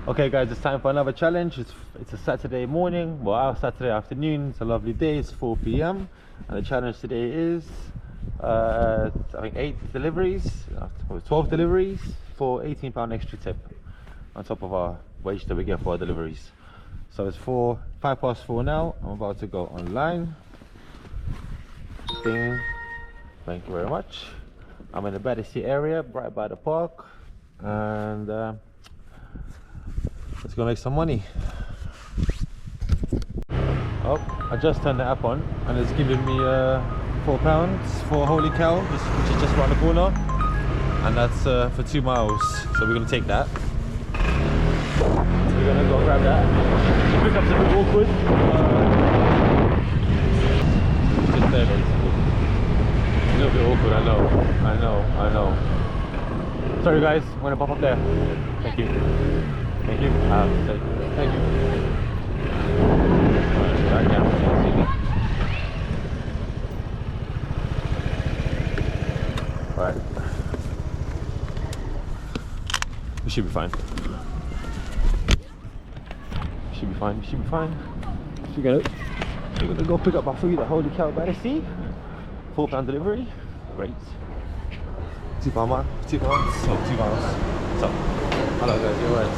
Okay guys, it's time for another challenge. It's a Saturday morning, well our Saturday afternoon. It's a lovely day, it's 4 p.m. and the challenge today is I think 8 deliveries, 12 deliveries for £18 extra tip on top of our wage that we get for our deliveries. So it's 5:04 now. I'm about to go online. Ding. Thank you very much. I'm in the Battersea area, right by the park, and let's go make some money. Oh, I just turned the app on and it's giving me £4 for Holy Cow, which is just around the corner, and that's for 2 miles. So we're gonna take that. So we're gonna go grab that. The pickup's a bit awkward. It's just there basically. A little bit awkward, I know. Sorry guys, I'm gonna pop up there. Thank you. Thank you. Thank you. Right now. Right. We should be fine. We should be fine. We're gonna go pick up our food at Holy Cow by the Sea. £4 delivery. Great. £2 mark. 2 miles. So 2 miles. So, hello guys, you're right.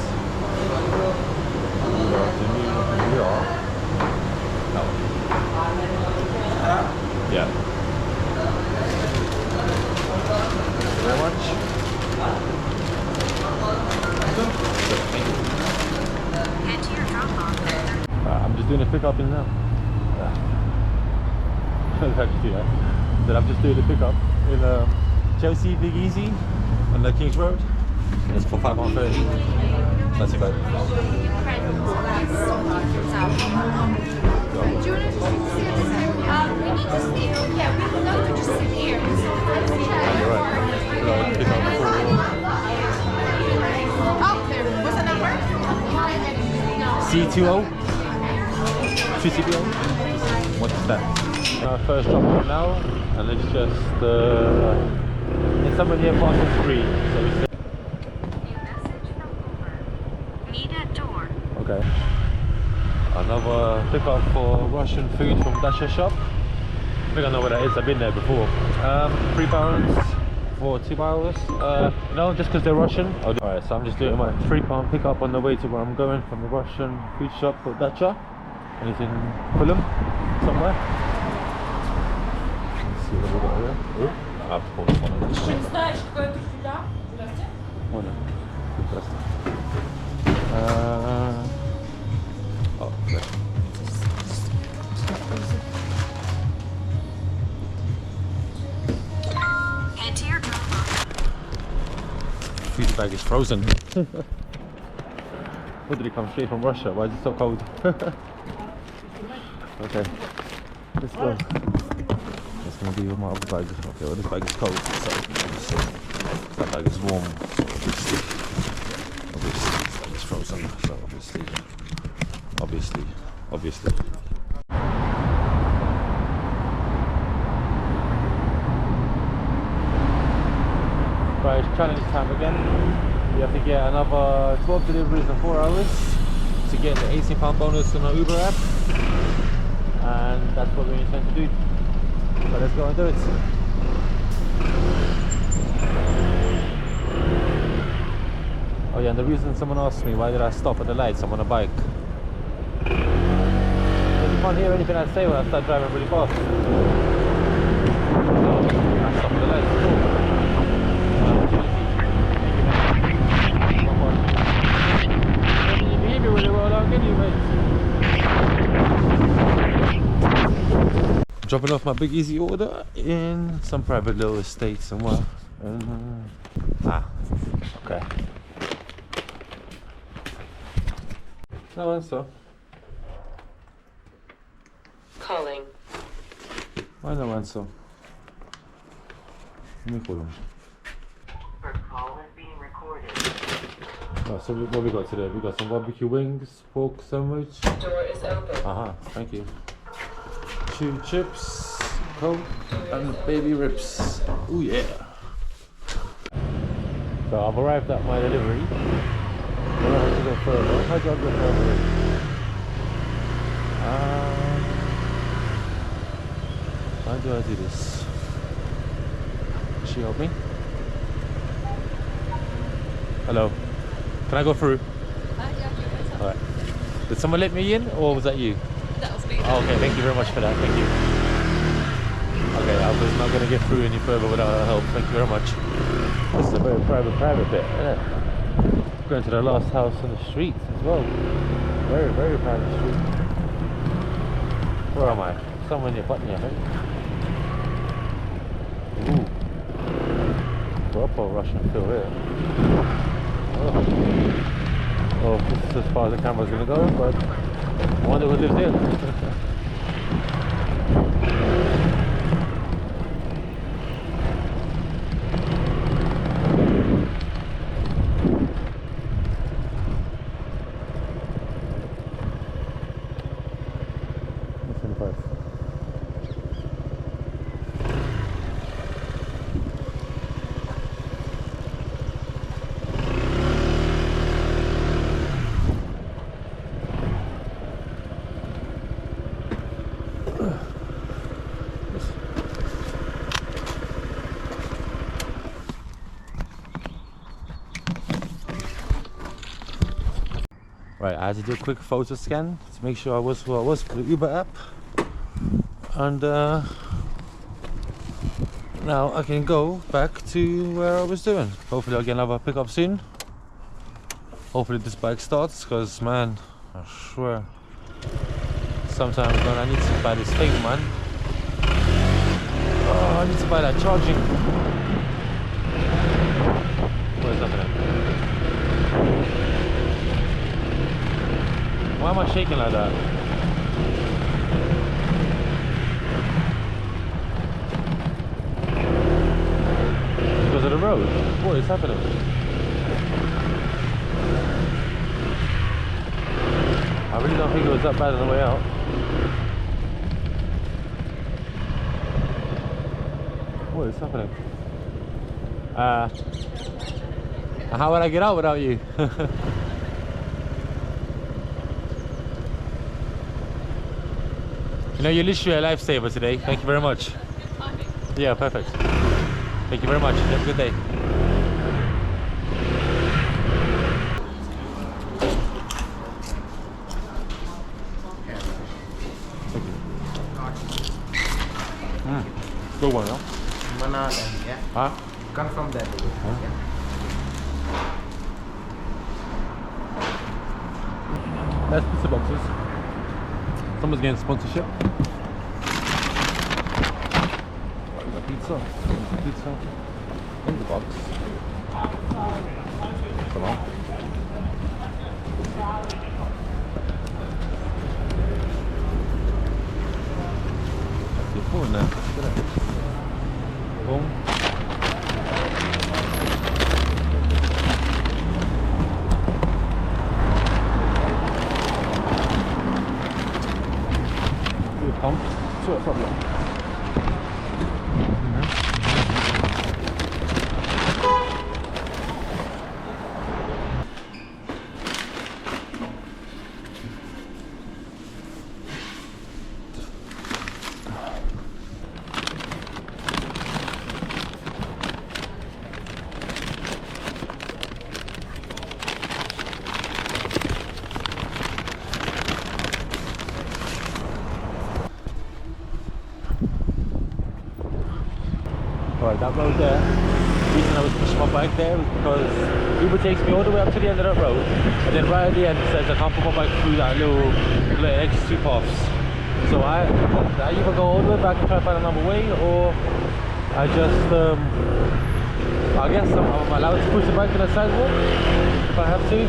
Good afternoon. We are. No. Yeah. Thank you very much. Head to your drop-off. I'm just doing a pickup in now. How did you do that? Then I'm just doing a pickup in Chelsea, Big Easy on the King's Road. It's for £5.30. Not too bad. Do you want to just sit? We need to sit. Yeah, we can go to just sit here. You're right. Pick up Oh, there. What's the number? C20? 2CPO? What's that? First drop off now, and it's just it's somewhere near Parcel 3. So it's Meet at door. okay. Another pickup for Russian food from Dasha shop. I think I know where that is. I've been there before. £3 for 2 miles. No, just because they're Russian. Alright, so I'm just doing my £3 pickup on the way to where I'm going from the Russian food shop called Dacha, and it's in Fulham somewhere. Let's see what we got here. Oh, I have to pull this one on. Oh, okay. Head to your drop-off. Food bag is frozen. What did it come straight from Russia? Why is it so cold? Okay, let's go. That's gonna be with my other bag. Okay, well this bag is cold, so obviously that bag is warm. So obviously this bag is frozen. So obviously. Right, it's challenge time again. We have to get another 12 deliveries in 4 hours to get the £18 bonus on our Uber app, and that's what we intend to do. So let's go and do it. Oh yeah, and the reason someone asked me why did I stop at the lights, I'm on a bike. Because you can't hear anything I say when I start driving really fast. So I stop at the lights. Cool. You behave really well, I'll get you, mate. Dropping off my Big Easy order in some private little estate somewhere. Okay. No answer. Calling. Why no answer? Let me call him. Your call is being recorded. Oh, so what we got today? We got some barbecue wings, pork sandwich. Door is open. Thank you. 2 chips, Coke, and baby ribs. Oh yeah. So I've arrived at my delivery. Where I have to go first? how do I go further? How do I do this? Can she help me? Hello. Can I go through? Yeah, Alright. Did someone let me in or was that you? that was me. Oh, okay, thank you very much for that. Thank you. Okay, I was not going to get through any further without her help. Thank you very much. This is a very private bit, isn't it? Going to the last house on the street as well. Very private street. Where am I? Somewhere near Putney, I think. Ooh. Proper Russian feel here. Oh, this is as far as the camera's going to go, but I wonder who lives here. Right, I had to do a quick photo scan to make sure I was who I was for the Uber app, and now I can go back to where I was doing. Hopefully I'll get another pickup soon. Hopefully this bike starts, because man, I swear sometimes when I need to buy this thing, man. Oh, I need to buy that charging. What is happening? Why am I shaking like that? Because of the road? What is happening? I really don't think it was that bad on the way out. What is happening? How would I get out without you? You know, you're literally a lifesaver today. Thank you very much. Yeah, perfect. Thank you very much. Have a good day. Good one, no? Mana dan ya. Huh? Confirm that dulu. Ya. That's pizza boxes. Someone's getting sponsorship. Pizza. Pizza. In the box. Come on. That's your phone there. Look at that. Boom. Pump. So it's problem. Alright, that road there, the reason I was pushing my bike there was because Uber takes me all the way up to the end of that road, and then right at the end it says I can't put my bike through that little extra two paths. So I either go all the way back and try to find another way, or I just, I guess I'm allowed to push the bike on the sidewalk if I have to.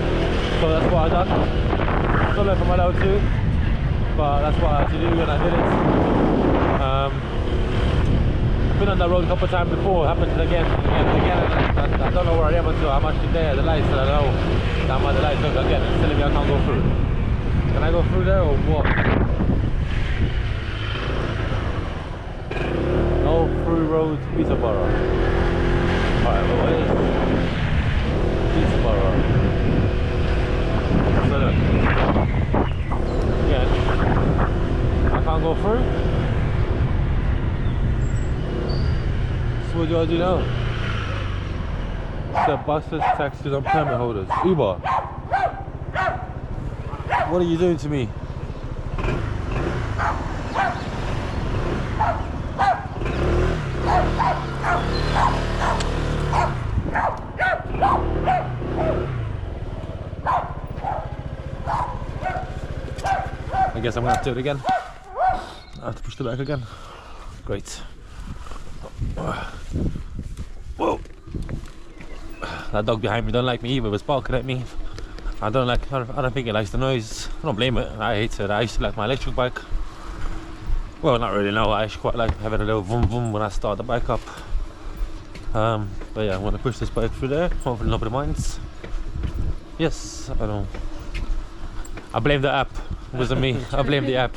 So that's what I done. I don't know if I'm allowed to, but that's what I had to do and I did it. I've been on that road a couple of times before, it happens again and I don't know where I am until I'm actually there at the lights, and I know that I'm at the lights. Look, again, it's telling me I can't go through. Can I go through there or what? No through road, Peterborough. Alright, well, what is Peterborough? So look. gotta do now? Set buses, taxis and permit holders. Uber. What are you doing to me? I guess I'm gonna have to do it again. I have to push the back again. Great. Whoa! That dog behind me don't like me either. It was barking at me. I don't think it likes the noise. I don't blame it. I hate it. I used to like my electric bike. Well, not really. No, I actually quite like having a little vroom vroom when I start the bike up. But yeah, I'm gonna push this bike through there. Hopefully nobody minds. Yes, I know. I blame the app. It wasn't me. I blame the app.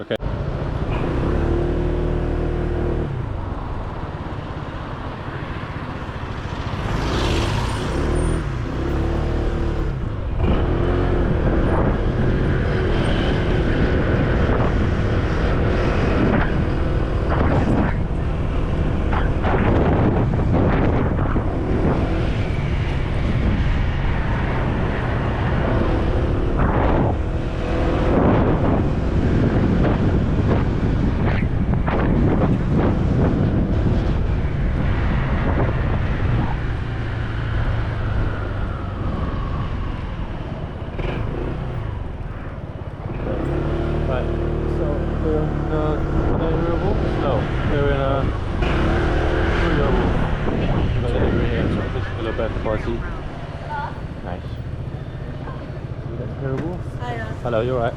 Okay. Party. Nice. Hello, you alright?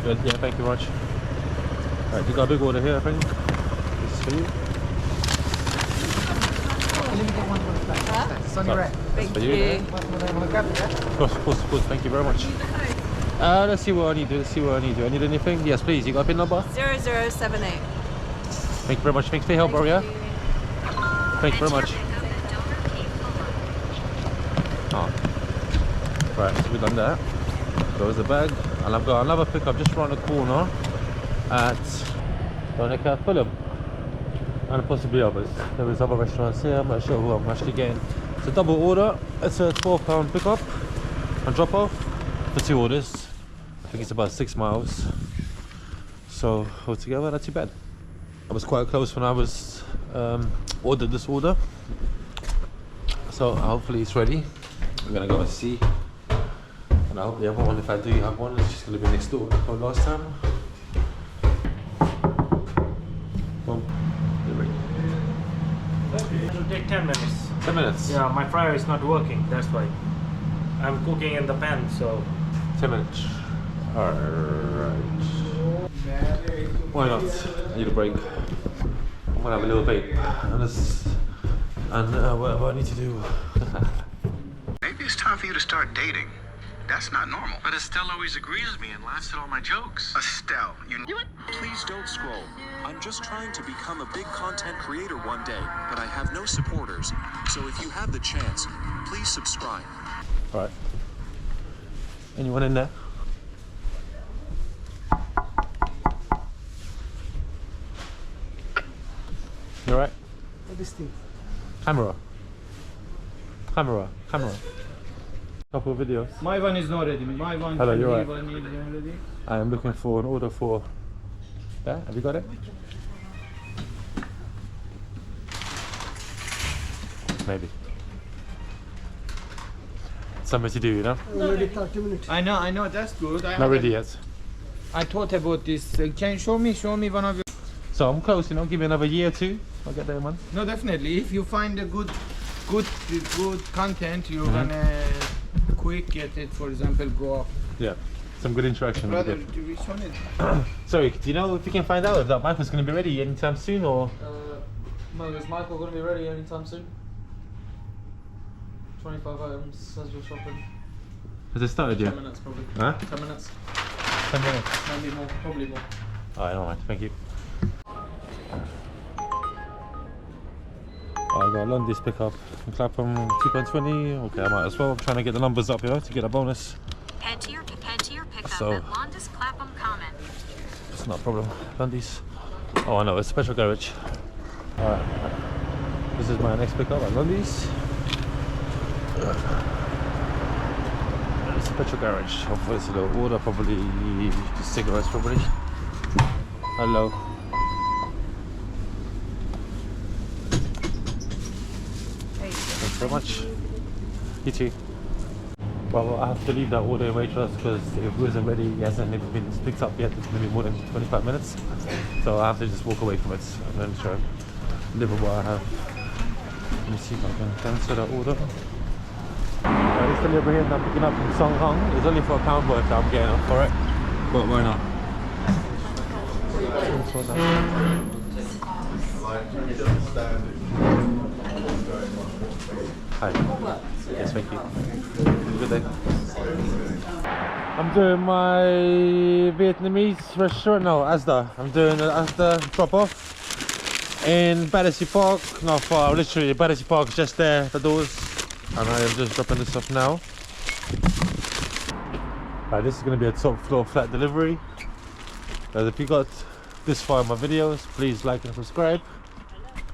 Good, yeah, thank you very much. Alright, you got a big order here, I think. This is for you. Thank you. Of course, thank you very much. Let's see what I need to do. I need anything? Yes, please. You got a PIN number? 0078. Thank you very much. Thanks for your help, bro, yeah? Thank you very much. Oh. Right, so we've done that. Goes the bag. And I've got another pickup just around the corner at Donica, Fulham. And possibly others. There is other restaurants here. I'm not sure who I'm actually getting. It's a double order. It's a £12 pickup and drop off for 2 orders. I think it's about 6 miles. So altogether, not too bad. I was quite close when I was ordered this order. So hopefully it's ready. We're gonna go and see. And I hope the other one, if I do have one, it's just gonna be next door like last time. Boom. It'll take 10 minutes. 10 minutes? Yeah, my fryer is not working, that's why. I'm cooking in the pan, so... 10 minutes. Alright. Why not? I need a break. I'm gonna have a little vape. And what I need to do. Maybe it's time for you to start dating. That's not normal. But Estelle always agrees with me and laughs at all my jokes. Estelle, you Please don't scroll. I'm just trying to become a big content creator one day, but I have no supporters. So if you have the chance, please subscribe. Alright. Anyone in there? You alright? What is this? Camera. Couple of videos. My one is not ready. My one. Hello, you're right. One is ready. I am looking for an order for. Yeah, have you got it? Maybe. Something to do, you know? Already 30 minutes. I know. That's good. Not ready yet. I thought about this. Can you show me one of your? So I'm close, you know. Give me another year or 2. I'll get there, man. No, definitely. If you find a good content, you're gonna quick get it. For example, go up. Yeah. Some good interaction. Brother, Good. do we show it? Sorry, do you know if you can find out if that Michael's going to be ready anytime soon or? Is Michael going to be ready anytime soon? 25 items as you're shopping. Has it started yet? 10 minutes probably. Huh? 10 minutes. 10 minutes. Maybe more, probably more. Alright, alright, thank you. I got a Londis pickup in Clapham, £2.20. Okay, I might as well. I'm trying to get the numbers up, you know, to get a bonus. Head to your pickup So- at Londis Clapham Common. It's not a problem. Londis. Oh, I know, it's a petrol garage. Alright, this is my next pickup. I love these. It's a petrol garage. Hopefully it's a little order, probably just cigarettes probably. Hello. Thanks very much. You too. Well, I have to leave that order waitress because it wasn't ready. It hasn't even been picked up yet. It's going to be more than 25 minutes. So I have to just walk away from it and then try and live with what I have. Let me see if I can cancel that order. This delivery here that I'm picking up from Song Hong is only for £1 worth that I'm getting up for it. But why not? Hi. Yes, thank you. Good day. I'm doing my Vietnamese restaurant, no, Asda. I'm doing an Asda drop off in Battersea Park, not far, literally Battersea Park is just there, the doors. And I am just dropping this off now. Right, this is going to be a top floor flat delivery. If you got this far in my videos, please like and subscribe.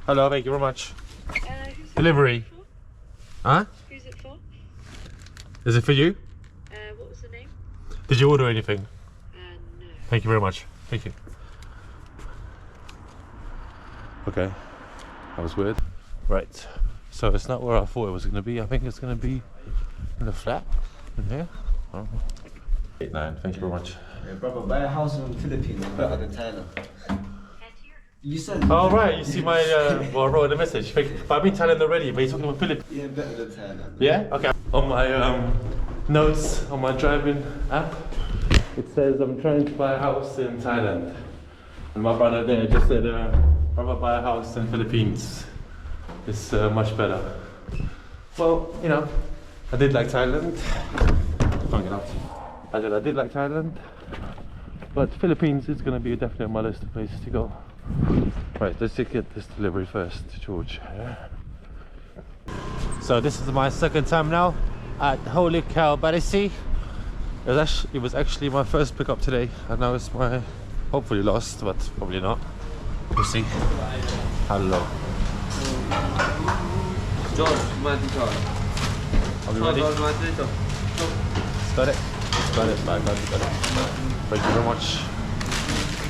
Hello, thank you very much. Delivery. Huh? Who's it for? Is it for you? What was the name? Did you order anything? No. Thank you very much. Thank you. Okay, that was weird. Right, so it's not where I thought it was going to be. I think it's going to be in the flat in here. I don't know. 89, thank you very much. Yeah, brother, buy a house in the Philippines is better than Thailand. You said. Oh right, you see my well, I wrote in the message. But I've been Thailand already, but you're talking about Philippines. Yeah, better than Thailand. Yeah? Okay. On my notes on my driving app, it says I'm trying to buy a house in Thailand. And my brother there just said, brother, buy a house in Philippines. It's much better. Well, you know, I did like Thailand. Can't get out. I did like Thailand. But Philippines is going to be definitely on my list of places to go. Right, let's get this delivery first, George. So this is my second time now at Holy Cow Battersea. It was actually my first pickup today, and now it's my hopefully lost, but probably not. We'll see. Hello. George, George. Are we ready? Got it. Got it. Got it. Thank you very much.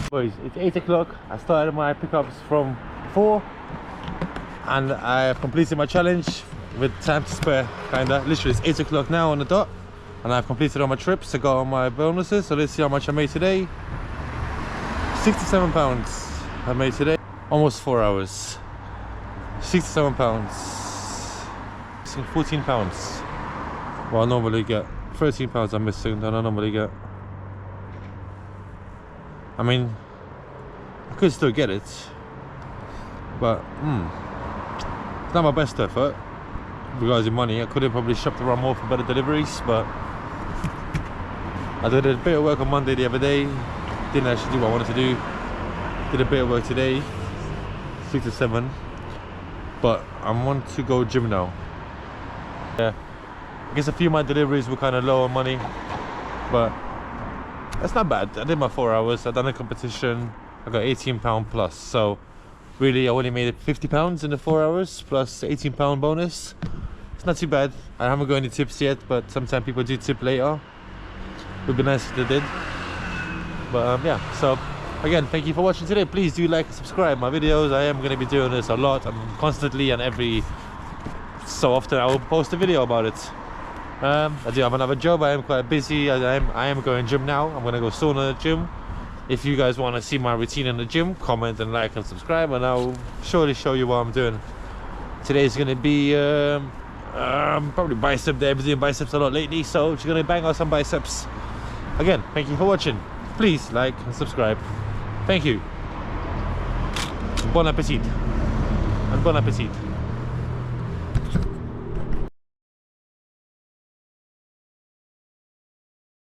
Boys, it's 8 o'clock. I started my pickups from 4 and I have completed my challenge with time to spare, kinda. Literally it's 8 o'clock now on the dot and I've completed all my trips to go on my bonuses. So let's see how much I made today. £67 I made today. Almost 4 hours. £67. £14. Well, I normally get £13 I'm missing than I normally get. I mean, I could still get it, but it's not my best effort regarding money. I could have probably shopped around more for better deliveries, but I did a bit of work on Monday the other day. Didn't actually do what I wanted to do. Did a bit of work today, 6 to 7, but I want to go gym now. Yeah, I guess a few of my deliveries were kind of low on money, but that's not bad. I did my 4 hours, I done a competition, I got £18 plus, so really I only made £50 in the 4 hours plus £18 bonus. It's not too bad. I haven't got any tips yet, but sometimes people do tip later. It would be nice if they did. But yeah, so again, thank you for watching today. Please do like and subscribe my videos. I am going to be doing this a lot and constantly, and every so often I will post a video about it. I do have another job. I am quite busy. I am going gym now. I'm gonna go sauna at the gym. If you guys want to see my routine in the gym, comment and like and subscribe, and I'll surely show you what I'm doing. Today's gonna be probably bicep day. I've been doing biceps a lot lately, so just gonna bang out some biceps. Again, thank you for watching. Please like and subscribe. Thank you. Bon appetit. And bon appetit.